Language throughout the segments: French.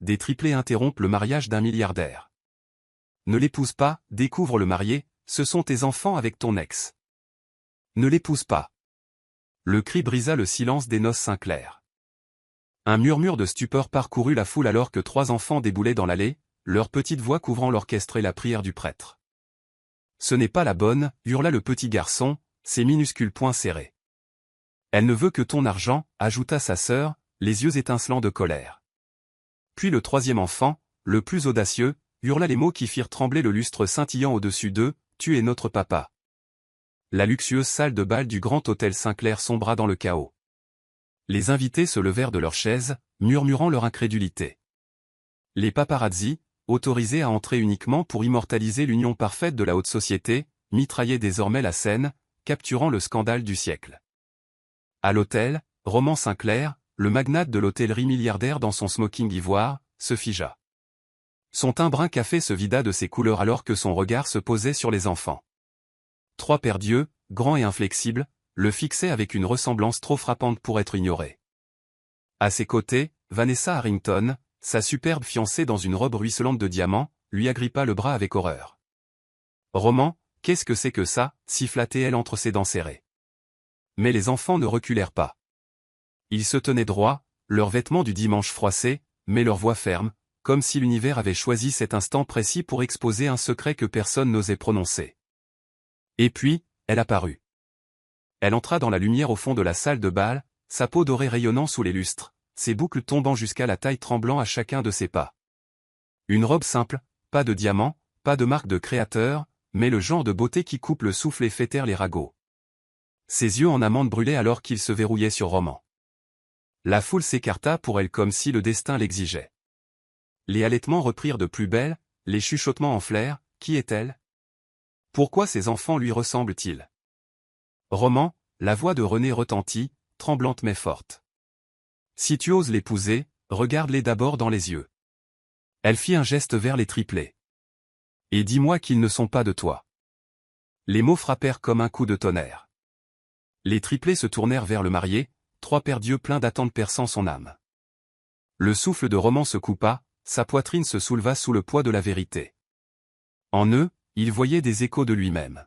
des triplés interrompent le mariage d'un milliardaire. Ne l'épouse pas, découvre le marié, ce sont tes enfants avec ton ex. Ne l'épouse pas. Le cri brisa le silence des noces Sinclair. Un murmure de stupeur parcourut la foule alors que 3 enfants déboulaient dans l'allée, leur petite voix couvrant l'orchestre et la prière du prêtre. Ce n'est pas la bonne, hurla le petit garçon, ses minuscules poings serrés. Elle ne veut que ton argent, ajouta sa sœur, les yeux étincelants de colère. Puis le 3e enfant, le plus audacieux, hurla les mots qui firent trembler le lustre scintillant au-dessus d'eux, tu es notre papa. La luxueuse salle de bal du grand hôtel Sinclair sombra dans le chaos. Les invités se levèrent de leurs chaises, murmurant leur incrédulité. Les paparazzis, autorisés à entrer uniquement pour immortaliser l'union parfaite de la haute société, mitraillaient désormais la scène, capturant le scandale du siècle. À l'hôtel, Roman Sinclair, le magnate de l'hôtellerie milliardaire dans son smoking ivoire, se figea. Son teint brun café se vida de ses couleurs alors que son regard se posait sur les enfants. 3 paires d'yeux, grands et inflexibles, le fixaient avec une ressemblance trop frappante pour être ignorée. À ses côtés, Vanessa Harrington, sa superbe fiancée dans une robe ruisselante de diamants, lui agrippa le bras avec horreur. « Roman, qu'est-ce que c'est que ça » siffla-t-elle entre ses dents serrées. Mais les enfants ne reculèrent pas. Ils se tenaient droits, leurs vêtements du dimanche froissés, mais leur voix ferme, comme si l'univers avait choisi cet instant précis pour exposer un secret que personne n'osait prononcer. Et puis, elle apparut. Elle entra dans la lumière au fond de la salle de bal, sa peau dorée rayonnant sous les lustres, ses boucles tombant jusqu'à la taille tremblant à chacun de ses pas. Une robe simple, pas de diamants, pas de marque de créateur, mais le genre de beauté qui coupe le souffle et fait taire les ragots. Ses yeux en amande brûlaient alors qu'il se verrouillait sur Roman. La foule s'écarta pour elle comme si le destin l'exigeait. Les halètements reprirent de plus belle, les chuchotements enflèrent, qui est-elle ? Pourquoi ces enfants lui ressemblent-ils ? Roman, la voix de René retentit, tremblante mais forte. Si tu oses l'épouser, regarde-les d'abord dans les yeux. Elle fit un geste vers les triplés. Et dis-moi qu'ils ne sont pas de toi. Les mots frappèrent comme un coup de tonnerre. Les triplés se tournèrent vers le marié, 3 paires d'yeux pleins d'attente perçant son âme. Le souffle de Roman se coupa, sa poitrine se souleva sous le poids de la vérité. En eux, il voyait des échos de lui-même.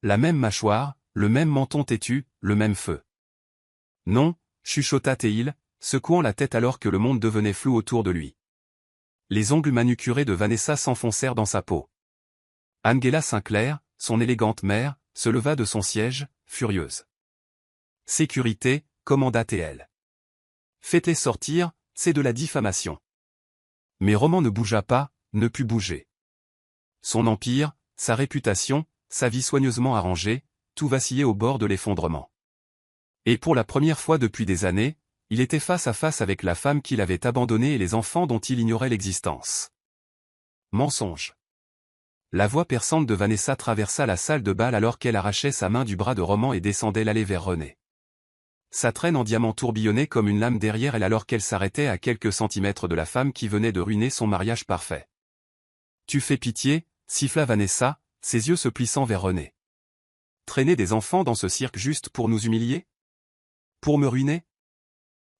La même mâchoire, le même menton têtu, le même feu. Non, chuchota Théil, secouant la tête alors que le monde devenait flou autour de lui. Les ongles manucurés de Vanessa s'enfoncèrent dans sa peau. Angela Sinclair, son élégante mère, se leva de son siège, furieuse. « Sécurité », commanda-t-elle. « Faites-les sortir, c'est de la diffamation. » Mais Roman ne bougea pas, ne put bouger. Son empire, sa réputation, sa vie soigneusement arrangée, tout vacillait au bord de l'effondrement. Et pour la première fois depuis des années, il était face à face avec la femme qu'il avait abandonnée et les enfants dont il ignorait l'existence. Mensonge. La voix perçante de Vanessa traversa la salle de bal alors qu'elle arrachait sa main du bras de Roman et descendait l'allée vers René. Sa traîne en diamant tourbillonnait comme une lame derrière elle alors qu'elle s'arrêtait à quelques centimètres de la femme qui venait de ruiner son mariage parfait. « Tu fais pitié » siffla Vanessa, ses yeux se plissant vers René. « Traîner des enfants dans ce cirque juste pour nous humilier ? Pour me ruiner ?»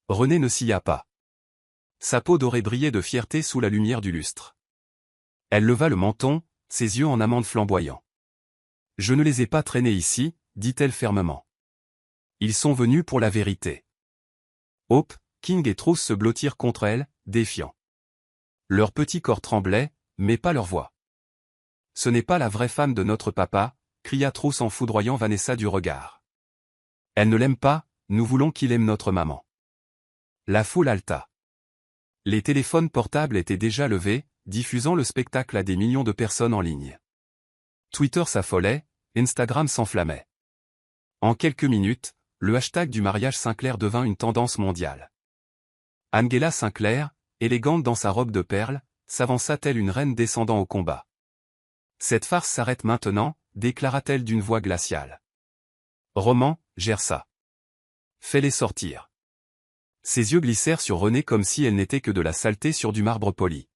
René ne sia pas. Sa peau dorée brillait de fierté sous la lumière du lustre. Elle leva le menton, ses yeux en amande flamboyants. « Je ne les ai pas traînés ici, » dit-elle fermement. « Ils sont venus pour la vérité. » Hope, King et Truth se blottirent contre elle, défiants. Leur petit corps tremblait, mais pas leur voix. « Ce n'est pas la vraie femme de notre papa », cria Truth en foudroyant Vanessa du regard. « Elle ne l'aime pas, nous voulons qu'il aime notre maman. » La foule haleta. Les téléphones portables étaient déjà levés, diffusant le spectacle à des millions de personnes en ligne. Twitter s'affolait, Instagram s'enflammait. En quelques minutes, le hashtag du mariage Sinclair devint une tendance mondiale. Angela Sinclair, élégante dans sa robe de perles, s'avança telle une reine descendant au combat. « Cette farce s'arrête maintenant », déclara-t-elle d'une voix glaciale. « Roman, gère ça. Fais-les sortir. » Ses yeux glissèrent sur René comme si elle n'était que de la saleté sur du marbre poli.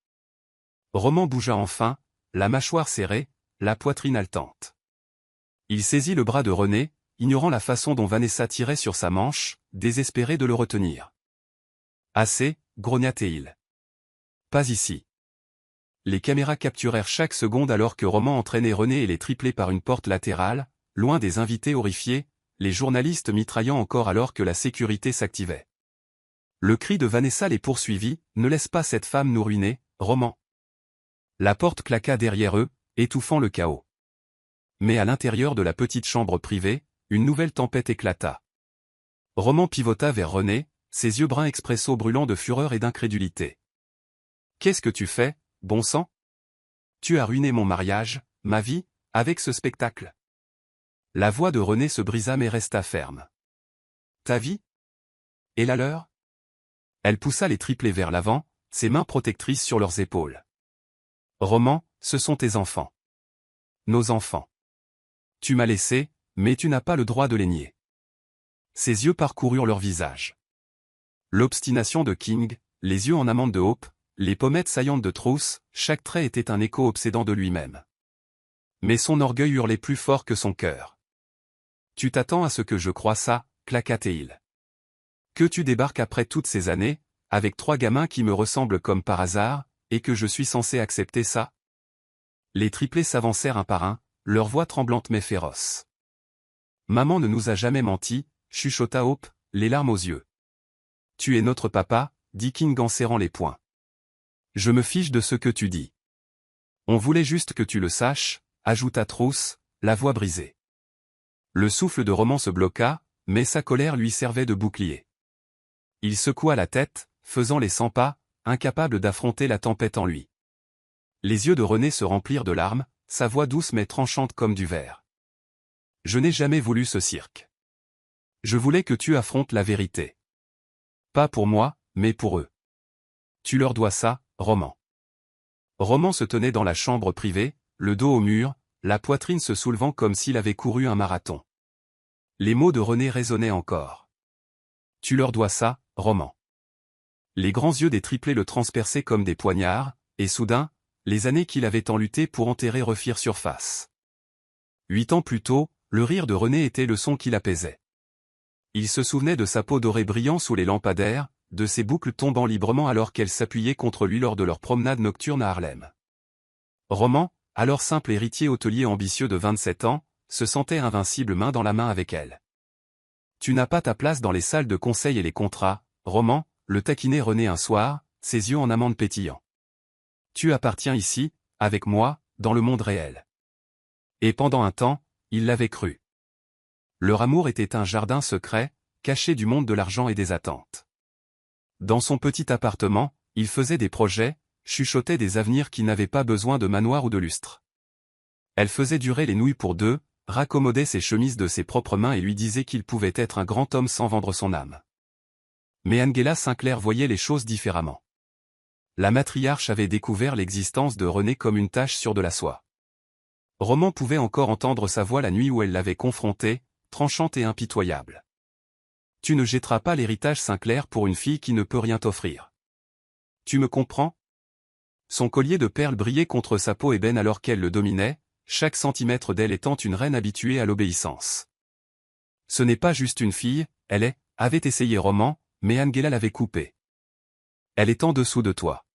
Roman bougea enfin, la mâchoire serrée, la poitrine haletante. Il saisit le bras de René, ignorant la façon dont Vanessa tirait sur sa manche, désespérée de le retenir. « Assez », grogna-t-il. Pas ici. Les caméras capturèrent chaque seconde alors que Roman entraînait René et les triplés par une porte latérale, loin des invités horrifiés, les journalistes mitraillant encore alors que la sécurité s'activait. Le cri de Vanessa les poursuivit, « Ne laisse pas cette femme nous ruiner, Roman !» La porte claqua derrière eux, étouffant le chaos. Mais à l'intérieur de la petite chambre privée, une nouvelle tempête éclata. Roman pivota vers René, ses yeux bruns expresso brûlant de fureur et d'incrédulité. « Qu'est-ce que tu fais, bon sang? Tu as ruiné mon mariage, ma vie, avec ce spectacle. » La voix de René se brisa mais resta ferme. « Ta vie? Et la leur ?» Elle poussa les triplés vers l'avant, ses mains protectrices sur leurs épaules. « Roman, ce sont tes enfants. Nos enfants. Tu m'as laissé, mais tu n'as pas le droit de les nier. » Ses yeux parcoururent leur visage. L'obstination de King, les yeux en amande de Hope, les pommettes saillantes de Trousse, chaque trait était un écho obsédant de lui-même. Mais son orgueil hurlait plus fort que son cœur. « Tu t'attends à ce que je croie ça, claqua-t-il. Que tu débarques après toutes ces années, avec 3 gamins qui me ressemblent comme par hasard, et que je suis censé accepter ça ?» Les triplés s'avancèrent un par un, leur voix tremblante mais féroce. « Maman ne nous a jamais menti, » chuchota Hope, les larmes aux yeux. « Tu es notre papa, » dit King en serrant les poings. « Je me fiche de ce que tu dis. On voulait juste que tu le saches, » ajouta Trousse, la voix brisée. Le souffle de Roman se bloqua, mais sa colère lui servait de bouclier. Il secoua la tête, faisant les 100 pas, incapable d'affronter la tempête en lui. Les yeux de René se remplirent de larmes, sa voix douce mais tranchante comme du verre. « Je n'ai jamais voulu ce cirque. Je voulais que tu affrontes la vérité. Pas pour moi, mais pour eux. Tu leur dois ça, Roman. » Roman se tenait dans la chambre privée, le dos au mur, la poitrine se soulevant comme s'il avait couru un marathon. Les mots de René résonnaient encore. « Tu leur dois ça, Roman. » Les grands yeux des triplés le transperçaient comme des poignards, et soudain, les années qu'il avait tant lutté pour enterrer refirent surface. 8 ans plus tôt, le rire de René était le son qui l'apaisait. Il se souvenait de sa peau dorée brillant sous les lampadaires, de ses boucles tombant librement alors qu'elle s'appuyait contre lui lors de leur promenade nocturne à Harlem. Roman, alors simple héritier hôtelier ambitieux de 27 ans, se sentait invincible main dans la main avec elle. « Tu n'as pas ta place dans les salles de conseil et les contrats, Roman », le taquinait René un soir, ses yeux en amande pétillants. « Tu appartiens ici, avec moi, dans le monde réel. » Et pendant un temps, il l'avait cru. Leur amour était un jardin secret, caché du monde de l'argent et des attentes. Dans son petit appartement, il faisait des projets, chuchotait des avenirs qui n'avaient pas besoin de manoir ou de lustre. Elle faisait durer les nouilles pour 2, raccommodait ses chemises de ses propres mains et lui disait qu'il pouvait être un grand homme sans vendre son âme. Mais Angela Sinclair voyait les choses différemment. La matriarche avait découvert l'existence de René comme une tache sur de la soie. Roman pouvait encore entendre sa voix la nuit où elle l'avait confronté, tranchante et impitoyable. « Tu ne jetteras pas l'héritage Sinclair pour une fille qui ne peut rien t'offrir. Tu me comprends ?» Son collier de perles brillait contre sa peau ébène alors qu'elle le dominait, chaque centimètre d'elle étant une reine habituée à l'obéissance. « Ce n'est pas juste une fille, elle est, » avait essayé Roman, mais Angela l'avait coupé. « Elle est en dessous de toi.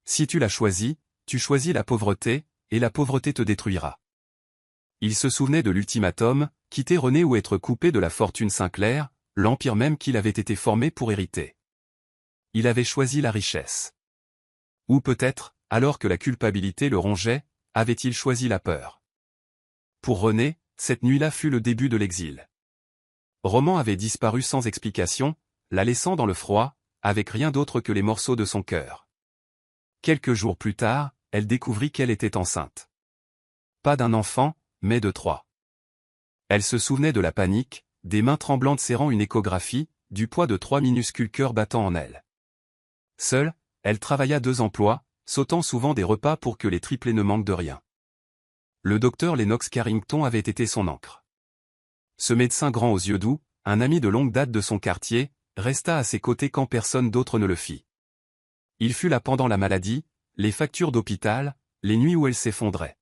Si tu la choisis, tu choisis la pauvreté, et la pauvreté te détruira. » Il se souvenait de l'ultimatum, quitter René ou être coupé de la fortune Sinclair, l'empire même qu'il avait été formé pour hériter. Il avait choisi la richesse. Ou peut-être, alors que la culpabilité le rongeait, avait-il choisi la peur. Pour René, cette nuit-là fut le début de l'exil. Roman avait disparu sans explication, la laissant dans le froid, avec rien d'autre que les morceaux de son cœur. Quelques jours plus tard, elle découvrit qu'elle était enceinte. Pas d'un enfant, mais de 3. Elle se souvenait de la panique, des mains tremblantes serrant une échographie, du poids de 3 minuscules cœurs battant en elle. Seule, elle travailla 2 emplois, sautant souvent des repas pour que les triplés ne manquent de rien. Le docteur Lennox Carrington avait été son ancre. Ce médecin grand aux yeux doux, un ami de longue date de son quartier, resta à ses côtés quand personne d'autre ne le fit. Il fut là pendant la maladie, les factures d'hôpital, les nuits où elle s'effondrait.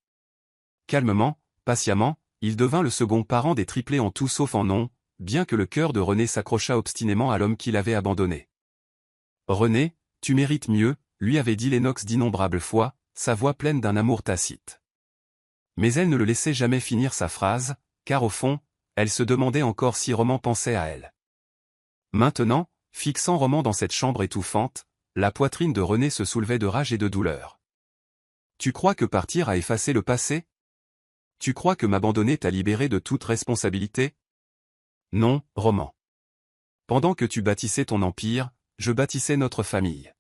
Calmement, patiemment, il devint le second parent des triplés en tout sauf en nom, bien que le cœur de René s'accrochât obstinément à l'homme qui l'avait abandonné. « René, tu mérites mieux, » lui avait dit Lennox d'innombrables fois, sa voix pleine d'un amour tacite. Mais elle ne le laissait jamais finir sa phrase, car au fond, elle se demandait encore si Roman pensait à elle. Maintenant, fixant Roman dans cette chambre étouffante, la poitrine de René se soulevait de rage et de douleur. « Tu crois que partir a effacé le passé? Tu crois que m'abandonner t'a libéré de toute responsabilité? Non, Roman. Pendant que tu bâtissais ton empire, je bâtissais notre famille. »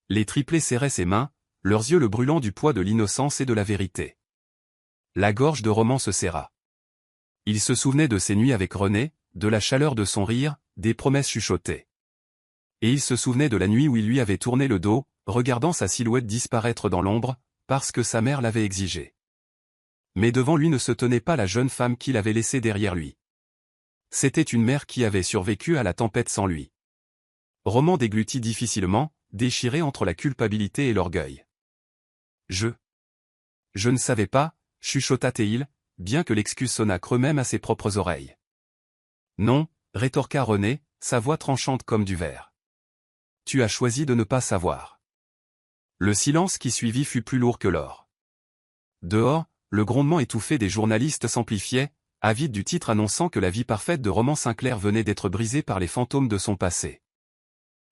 Les triplés serraient ses mains, leurs yeux le brûlant du poids de l'innocence et de la vérité. La gorge de Roman se serra. Il se souvenait de ses nuits avec René, de la chaleur de son rire, des promesses chuchotées. Et il se souvenait de la nuit où il lui avait tourné le dos, regardant sa silhouette disparaître dans l'ombre, parce que sa mère l'avait exigé. Mais devant lui ne se tenait pas la jeune femme qu'il avait laissée derrière lui. C'était une mère qui avait survécu à la tempête sans lui. Roman déglutit difficilement, déchiré entre la culpabilité et l'orgueil. Je ne savais pas, chuchota-t-il, bien que l'excuse sonnât creux même à ses propres oreilles. Non, rétorqua René, sa voix tranchante comme du verre. Tu as choisi de ne pas savoir. Le silence qui suivit fut plus lourd que l'or. Dehors, le grondement étouffé des journalistes s'amplifiait, avide du titre annonçant que la vie parfaite de Roman Sinclair venait d'être brisée par les fantômes de son passé.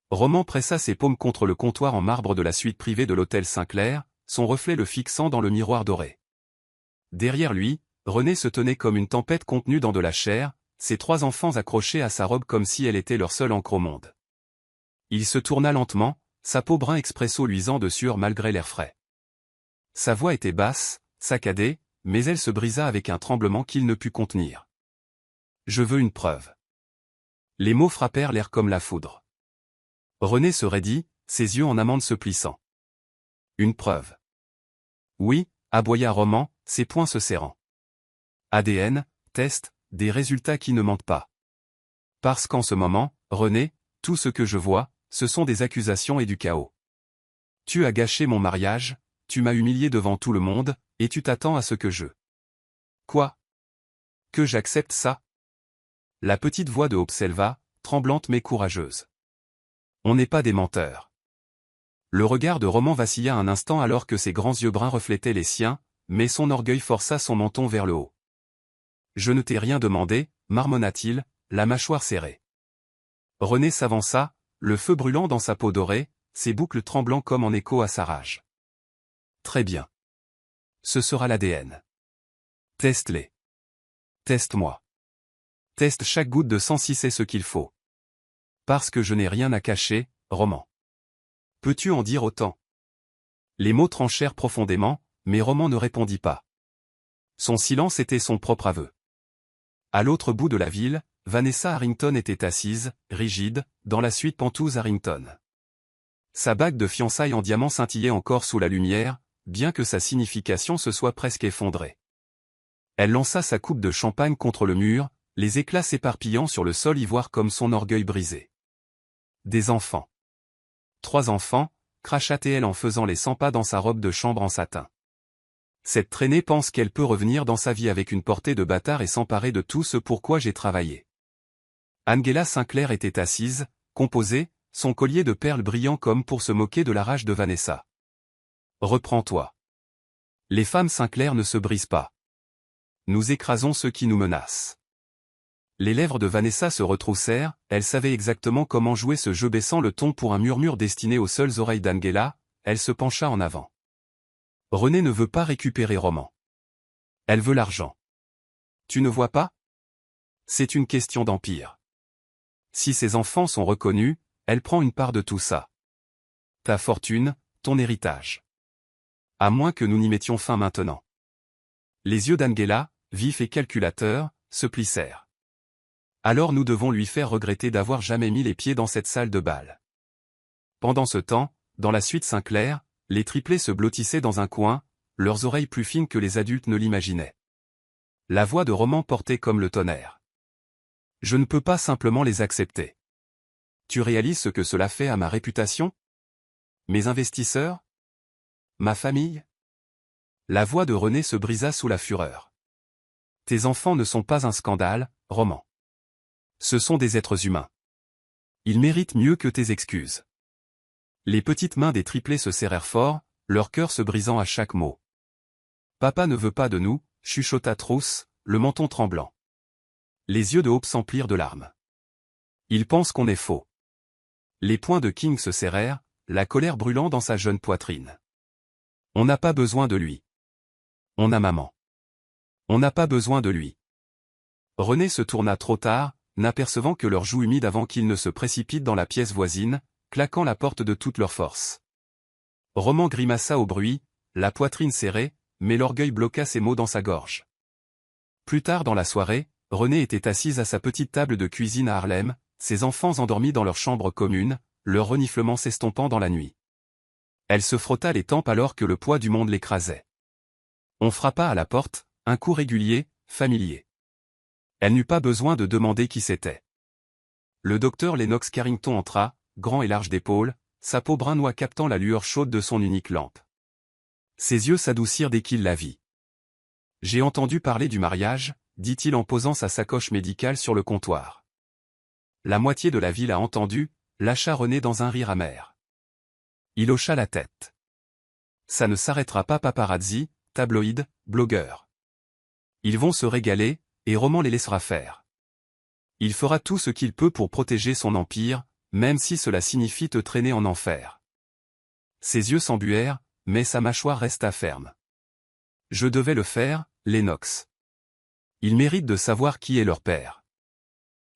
Roman pressa ses paumes contre le comptoir en marbre de la suite privée de l'hôtel Sinclair, son reflet le fixant dans le miroir doré. Derrière lui, René se tenait comme une tempête contenue dans de la chair, ses 3 enfants accrochés à sa robe comme si elle était leur seule encre au monde. Il se tourna lentement, sa peau brun expresso luisant de sueur malgré l'air frais. Sa voix était basse, saccadée, mais elle se brisa avec un tremblement qu'il ne put contenir. « Je veux une preuve. » Les mots frappèrent l'air comme la foudre. René se raidit, ses yeux en amande se plissant. « Une preuve. » « Oui, » aboya Roman, ses poings se serrant. « ADN, test, des résultats qui ne mentent pas. Parce qu'en ce moment, René, tout ce que je vois, ce sont des accusations et du chaos. Tu as gâché mon mariage, tu m'as humilié devant tout le monde, et tu t'attends à ce que je... Quoi? Que j'accepte ça? La petite voix de Hope s'éleva, tremblante mais courageuse. On n'est pas des menteurs. Le regard de Roman vacilla un instant alors que ses grands yeux bruns reflétaient les siens, mais son orgueil força son menton vers le haut. Je ne t'ai rien demandé, marmonna-t-il, la mâchoire serrée. René s'avança, le feu brûlant dans sa peau dorée, ses boucles tremblant comme en écho à sa rage. Très bien. Ce sera l'ADN. Teste-les. Teste-moi. Teste chaque goutte de sang si c'est ce qu'il faut. Parce que je n'ai rien à cacher, Roman. Peux-tu en dire autant? Les mots tranchèrent profondément, mais Roman ne répondit pas. Son silence était son propre aveu. À l'autre bout de la ville, Vanessa Harrington était assise, rigide, dans la suite Pentouse Harrington. Sa bague de fiançailles en diamant scintillait encore sous la lumière, bien que sa signification se soit presque effondrée. Elle lança sa coupe de champagne contre le mur, les éclats s'éparpillant sur le sol ivoire comme son orgueil brisé. Des enfants. 3 enfants, cracha-t-elle en faisant les 100 pas dans sa robe de chambre en satin. Cette traînée pense qu'elle peut revenir dans sa vie avec une portée de bâtard et s'emparer de tout ce pour quoi j'ai travaillé. Angela Sinclair était assise, composée, son collier de perles brillant comme pour se moquer de la rage de Vanessa. Reprends-toi. Les femmes Sinclair ne se brisent pas. Nous écrasons ceux qui nous menacent. Les lèvres de Vanessa se retroussèrent, elle savait exactement comment jouer ce jeu baissant le ton pour un murmure destiné aux seules oreilles d'Angela, elle se pencha en avant. René ne veut pas récupérer Roman. Elle veut l'argent. Tu ne vois pas? C'est une question d'empire. Si ses enfants sont reconnus, elle prend une part de tout ça. Ta fortune, ton héritage. À moins que nous n'y mettions fin maintenant. Les yeux d'Angela, vifs et calculateurs, se plissèrent. Alors nous devons lui faire regretter d'avoir jamais mis les pieds dans cette salle de bal. Pendant ce temps, dans la suite Sinclair, les triplés se blottissaient dans un coin, leurs oreilles plus fines que les adultes ne l'imaginaient. La voix de Roman portait comme le tonnerre. Je ne peux pas simplement les accepter. Tu réalises ce que cela fait à ma réputation? Mes investisseurs? Ma famille? La voix de René se brisa sous la fureur. Tes enfants ne sont pas un scandale, Roman. Ce sont des êtres humains. Ils méritent mieux que tes excuses. Les petites mains des triplés se serrèrent fort, leur cœur se brisant à chaque mot. Papa ne veut pas de nous, chuchota Trousse, le menton tremblant. Les yeux de Hope s'emplirent de larmes. Il pense qu'on est faux. Les poings de King se serrèrent, la colère brûlant dans sa jeune poitrine. On n'a pas besoin de lui. On a maman. On n'a pas besoin de lui. René se tourna trop tard, n'apercevant que leurs joues humides avant qu'ils ne se précipitent dans la pièce voisine, claquant la porte de toute leur force. Roman grimaça au bruit, la poitrine serrée, mais l'orgueil bloqua ses mots dans sa gorge. Plus tard dans la soirée, René était assise à sa petite table de cuisine à Harlem, ses enfants endormis dans leur chambre commune, leur reniflement s'estompant dans la nuit. Elle se frotta les tempes alors que le poids du monde l'écrasait. On frappa à la porte, un coup régulier, familier. Elle n'eut pas besoin de demander qui c'était. Le docteur Lennox Carrington entra, grand et large d'épaules, sa peau brun noix captant la lueur chaude de son unique lampe. Ses yeux s'adoucirent dès qu'il la vit. « J'ai entendu parler du mariage », dit-il en posant sa sacoche médicale sur le comptoir. La moitié de la ville a entendu, lâcha René dans un rire amer. Il hocha la tête. Ça ne s'arrêtera pas paparazzi, tabloïd, blogueur. Ils vont se régaler, et Roman les laissera faire. Il fera tout ce qu'il peut pour protéger son empire, même si cela signifie te traîner en enfer. Ses yeux s'embuèrent, mais sa mâchoire resta ferme. Je devais le faire, Lennox. Ils méritent de savoir qui est leur père.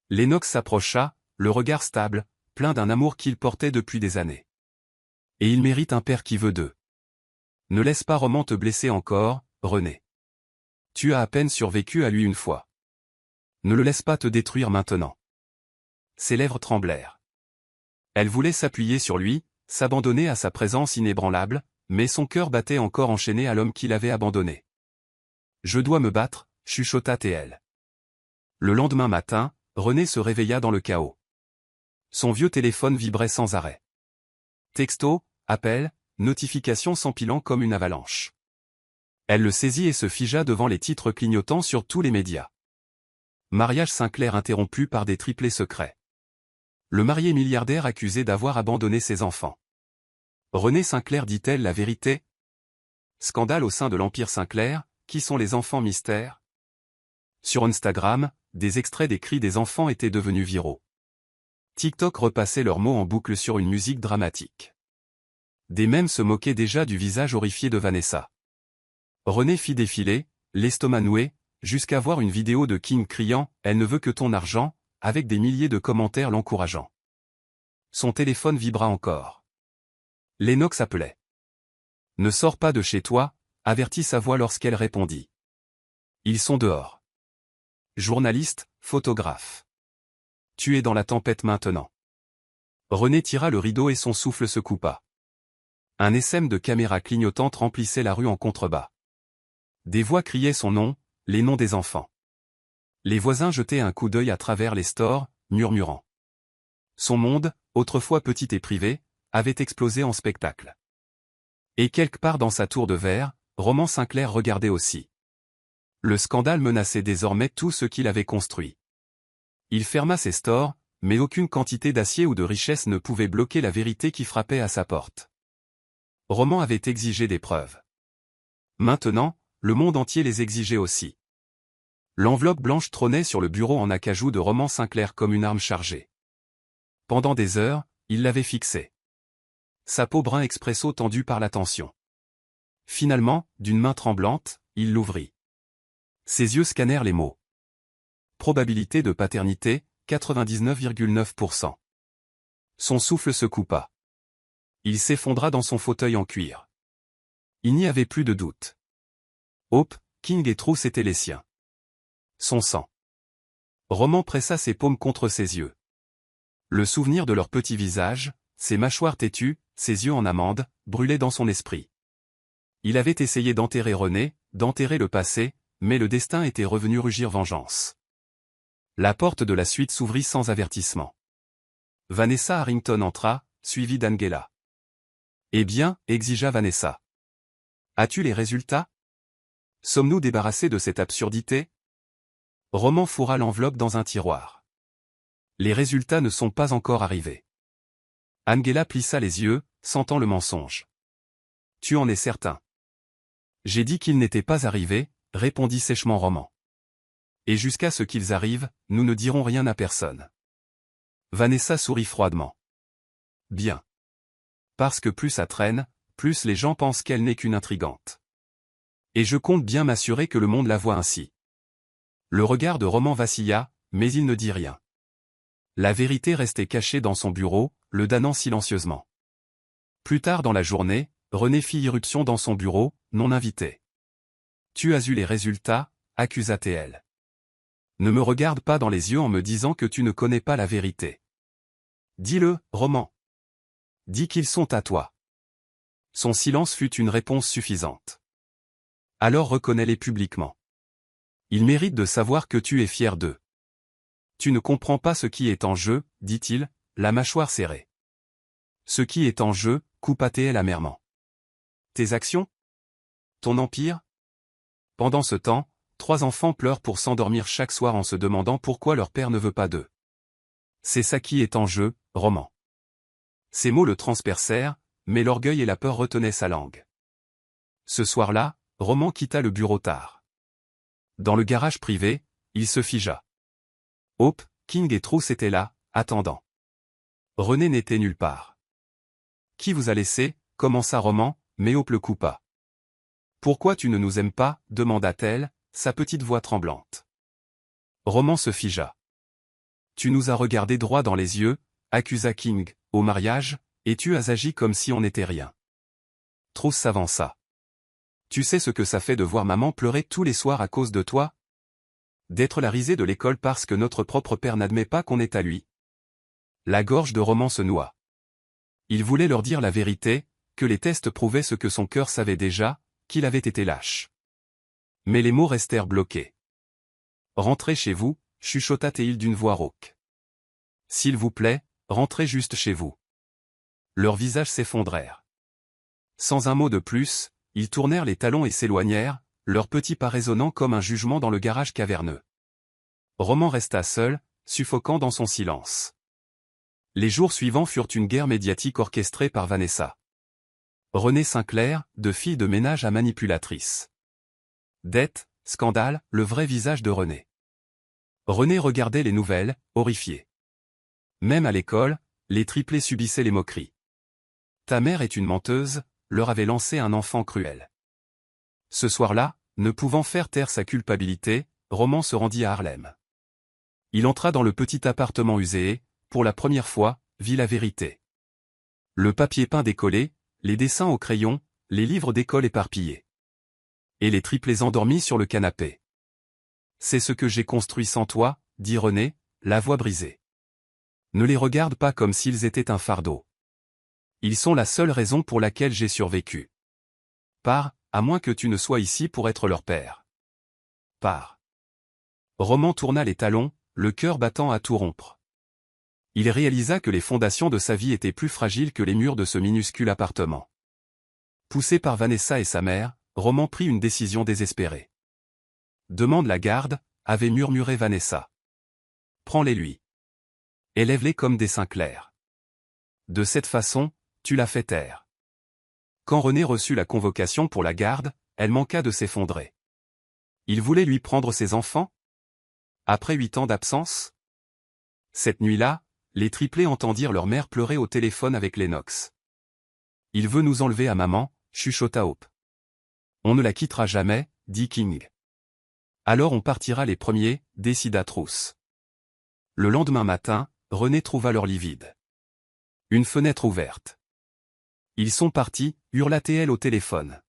Lennox s'approcha, le regard stable, plein d'un amour qu'il portait depuis des années. Et il mérite un père qui veut d'eux. Ne laisse pas Roman te blesser encore, René. Tu as à peine survécu à lui une fois. Ne le laisse pas te détruire maintenant. Ses lèvres tremblèrent. Elle voulait s'appuyer sur lui, s'abandonner à sa présence inébranlable, mais son cœur battait encore enchaîné à l'homme qui l'avait abandonné. Je dois me battre, chuchota T.L. Le lendemain matin, René se réveilla dans le chaos. Son vieux téléphone vibrait sans arrêt. Texto, appel, notifications s'empilant comme une avalanche. Elle le saisit et se figea devant les titres clignotants sur tous les médias. Mariage Sinclair interrompu par des triplés secrets. Le marié milliardaire accusé d'avoir abandonné ses enfants. René Sinclair dit-elle la vérité? Scandale au sein de l'Empire Sinclair, qui sont les enfants mystères? Sur Instagram, des extraits des cris des enfants étaient devenus viraux. TikTok repassait leurs mots en boucle sur une musique dramatique. Des mèmes se moquaient déjà du visage horrifié de Vanessa. René fit défiler, l'estomac noué, jusqu'à voir une vidéo de King criant « Elle ne veut que ton argent », avec des milliers de commentaires l'encourageant. Son téléphone vibra encore. Lennox appelait. « Ne sors pas de chez toi », avertit sa voix lorsqu'elle répondit. « Ils sont dehors. » Journaliste, photographe. « Tu es dans la tempête maintenant. » René tira le rideau et son souffle se coupa. Un essaim de caméras clignotantes remplissait la rue en contrebas. Des voix criaient son nom, les noms des enfants. Les voisins jetaient un coup d'œil à travers les stores, murmurant. Son monde, autrefois petit et privé, avait explosé en spectacle. Et quelque part dans sa tour de verre, Roman Sinclair regardait aussi. Le scandale menaçait désormais tout ce qu'il avait construit. Il ferma ses stores, mais aucune quantité d'acier ou de richesse ne pouvait bloquer la vérité qui frappait à sa porte. Roman avait exigé des preuves. Maintenant, le monde entier les exigeait aussi. L'enveloppe blanche trônait sur le bureau en acajou de Roman Sinclair comme une arme chargée. Pendant des heures, il l'avait fixée. Sa peau brun expresso tendue par la tension. Finalement, d'une main tremblante, il l'ouvrit. Ses yeux scannèrent les mots. Probabilité de paternité, 99,9%. Son souffle se coupa. Il s'effondra dans son fauteuil en cuir. Il n'y avait plus de doute. Hope, King et Trousse étaient les siens. Son sang. Roman pressa ses paumes contre ses yeux. Le souvenir de leur petit visage, ses mâchoires têtues, ses yeux en amande, brûlait dans son esprit. Il avait essayé d'enterrer René, d'enterrer le passé, mais le destin était revenu rugir vengeance. La porte de la suite s'ouvrit sans avertissement. Vanessa Harrington entra, suivie d'Angela. « Eh bien, » exigea Vanessa. « As-tu les résultats? Sommes-nous débarrassés de cette absurdité ?» Roman fourra l'enveloppe dans un tiroir. « Les résultats ne sont pas encore arrivés. » Angela plissa les yeux, sentant le mensonge. Tu en es certain? J'ai dit qu'ils n'étaient pas arrivés, répondit sèchement Roman. Et jusqu'à ce qu'ils arrivent, nous ne dirons rien à personne. Vanessa sourit froidement. Bien. Parce que plus ça traîne, plus les gens pensent qu'elle n'est qu'une intrigante. Et je compte bien m'assurer que le monde la voit ainsi. Le regard de Roman vacilla, mais il ne dit rien. La vérité restait cachée dans son bureau, le damnant silencieusement. Plus tard dans la journée, René fit irruption dans son bureau, non invité. Tu as eu les résultats, accusa-t-elle. Ne me regarde pas dans les yeux en me disant que tu ne connais pas la vérité. Dis-le, Roman. Dis qu'ils sont à toi. Son silence fut une réponse suffisante. Alors reconnais-les publiquement. Ils méritent de savoir que tu es fier d'eux. Tu ne comprends pas ce qui est en jeu, dit-il, la mâchoire serrée. Ce qui est en jeu, coupa-t-elle amèrement. Tes actions? Ton empire? Pendant ce temps, 3 enfants pleurent pour s'endormir chaque soir en se demandant pourquoi leur père ne veut pas d'eux. C'est ça qui est en jeu, Roman. Ces mots le transpercèrent, mais l'orgueil et la peur retenaient sa langue. Ce soir-là, Roman quitta le bureau tard. Dans le garage privé, il se figea. Hope, King et Truss étaient là, attendant. René n'était nulle part. Qui vous a laissé, commença Roman, mais Hope le coupa. Pourquoi tu ne nous aimes pas, demanda-t-elle, sa petite voix tremblante. Roman se figea. Tu nous as regardé droit dans les yeux, accusa King, au mariage, et tu as agi comme si on n'était rien. Truss s'avança. Tu sais ce que ça fait de voir maman pleurer tous les soirs à cause de toi? D'être la risée de l'école parce que notre propre père n'admet pas qu'on est à lui. La gorge de Roman se noua. Il voulait leur dire la vérité, que les tests prouvaient ce que son cœur savait déjà, qu'il avait été lâche. Mais les mots restèrent bloqués. Rentrez chez vous, chuchota-t-il d'une voix rauque. S'il vous plaît, rentrez juste chez vous. Leurs visages s'effondrèrent. Sans un mot de plus, ils tournèrent les talons et s'éloignèrent, leurs petits pas résonnant comme un jugement dans le garage caverneux. Roman resta seul, suffocant dans son silence. Les jours suivants furent une guerre médiatique orchestrée par Vanessa. Renée Sinclair, de fille de ménage à manipulatrice. Dette, scandale, le vrai visage de René. René regardait les nouvelles, horrifié. Même à l'école, les triplés subissaient les moqueries. Ta mère est une menteuse, leur avait lancé un enfant cruel. Ce soir-là, ne pouvant faire taire sa culpabilité, Roman se rendit à Harlem. Il entra dans le petit appartement usé et, pour la première fois, vit la vérité. Le papier peint décollé, les dessins au crayon, les livres d'école éparpillés. Et les triplés endormis sur le canapé. C'est ce que j'ai construit sans toi, dit René, la voix brisée. Ne les regarde pas comme s'ils étaient un fardeau. Ils sont la seule raison pour laquelle j'ai survécu. Pars, à moins que tu ne sois ici pour être leur père. Pars. Roman tourna les talons, le cœur battant à tout rompre. Il réalisa que les fondations de sa vie étaient plus fragiles que les murs de ce minuscule appartement. Poussé par Vanessa et sa mère, Roman prit une décision désespérée. Demande la garde, avait murmuré Vanessa. Prends-les lui. Élève-les comme des Sinclair. De cette façon, tu l'as fait taire. Quand René reçut la convocation pour la garde, elle manqua de s'effondrer. Il voulait lui prendre ses enfants? Après 8 ans d'absence? Cette nuit-là, les triplés entendirent leur mère pleurer au téléphone avec Lennox. Il veut nous enlever à maman, chuchota Hope. On ne la quittera jamais, dit King. Alors on partira les premiers, décida Truss. Le lendemain matin, René trouva leur lit vide. Une fenêtre ouverte. Ils sont partis, hurla-t-elle au téléphone.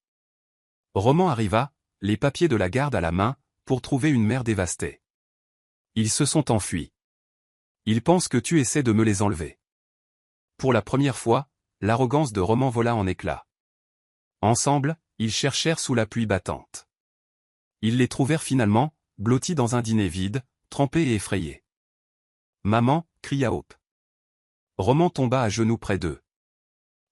Roman arriva, les papiers de la garde à la main, pour trouver une mère dévastée. Ils se sont enfuis. Ils pensent que tu essaies de me les enlever. Pour la première fois, l'arrogance de Roman vola en éclats. Ensemble, ils cherchèrent sous la pluie battante. Ils les trouvèrent finalement, blottis dans un dîner vide, trempés et effrayés. Maman, cria Hope. Roman tomba à genoux près d'eux.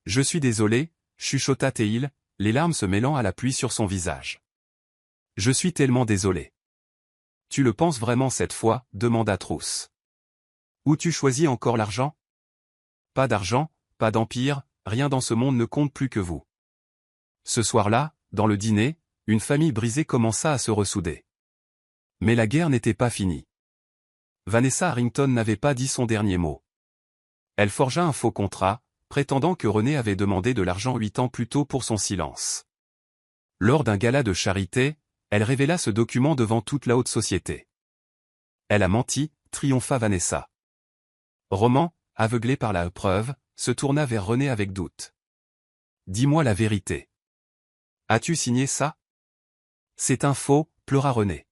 Je suis désolé, chuchota Théil, les larmes se mêlant à la pluie sur son visage. Je suis tellement désolé. Tu le penses vraiment cette fois, demanda Truss. Où tu choisis encore l'argent? Pas d'argent, pas d'empire, rien dans ce monde ne compte plus que vous. Ce soir-là, dans le dîner, une famille brisée commença à se ressouder. Mais la guerre n'était pas finie. Vanessa Harrington n'avait pas dit son dernier mot. Elle forgea un faux contrat, prétendant que René avait demandé de l'argent 8 ans plus tôt pour son silence. Lors d'un gala de charité, elle révéla ce document devant toute la haute société. Elle a menti, triompha Vanessa. Roman, aveuglé par la preuve, se tourna vers René avec doute. Dis-moi la vérité. As-tu signé ça? C'est un faux, pleura René.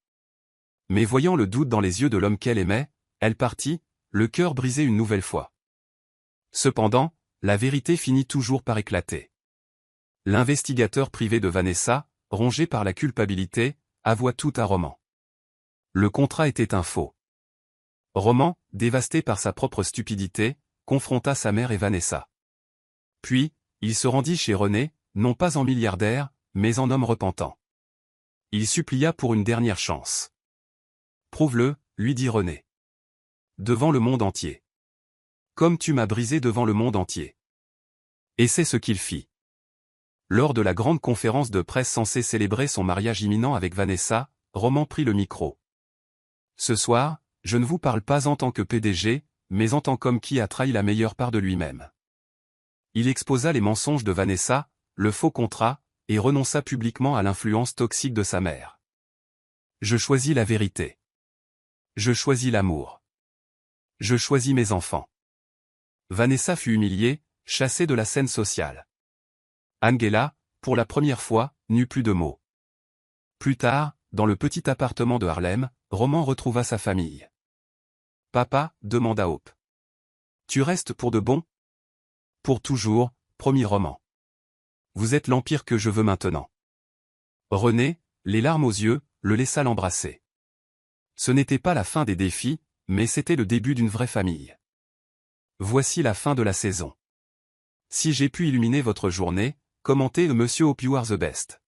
Mais voyant le doute dans les yeux de l'homme qu'elle aimait, elle partit, le cœur brisé une nouvelle fois. Cependant, la vérité finit toujours par éclater. L'investigateur privé de Vanessa, rongé par la culpabilité, avoua tout à Roman. Le contrat était un faux. Roman, dévasté par sa propre stupidité, confronta sa mère et Vanessa. Puis, il se rendit chez René, non pas en milliardaire, mais en homme repentant. Il supplia pour une dernière chance. Prouve-le, lui dit René. Devant le monde entier. Comme tu m'as brisé devant le monde entier. Et c'est ce qu'il fit. Lors de la grande conférence de presse censée célébrer son mariage imminent avec Vanessa, Roman prit le micro. Ce soir, je ne vous parle pas en tant que PDG, mais en tant qu'homme qui a trahi la meilleure part de lui-même. Il exposa les mensonges de Vanessa, le faux contrat, et renonça publiquement à l'influence toxique de sa mère. Je choisis la vérité. Je choisis l'amour. Je choisis mes enfants. Vanessa fut humiliée, chassée de la scène sociale. Angela, pour la première fois, n'eut plus de mots. Plus tard, dans le petit appartement de Harlem, Roman retrouva sa famille. Papa, demanda Hope. Tu restes pour de bon? Pour toujours, promit Roman. Vous êtes l'empire que je veux maintenant. René, les larmes aux yeux, le laissa l'embrasser. Ce n'était pas la fin des défis, mais c'était le début d'une vraie famille. Voici la fin de la saison. Si j'ai pu illuminer votre journée, commentez Monsieur Hope, you are the best.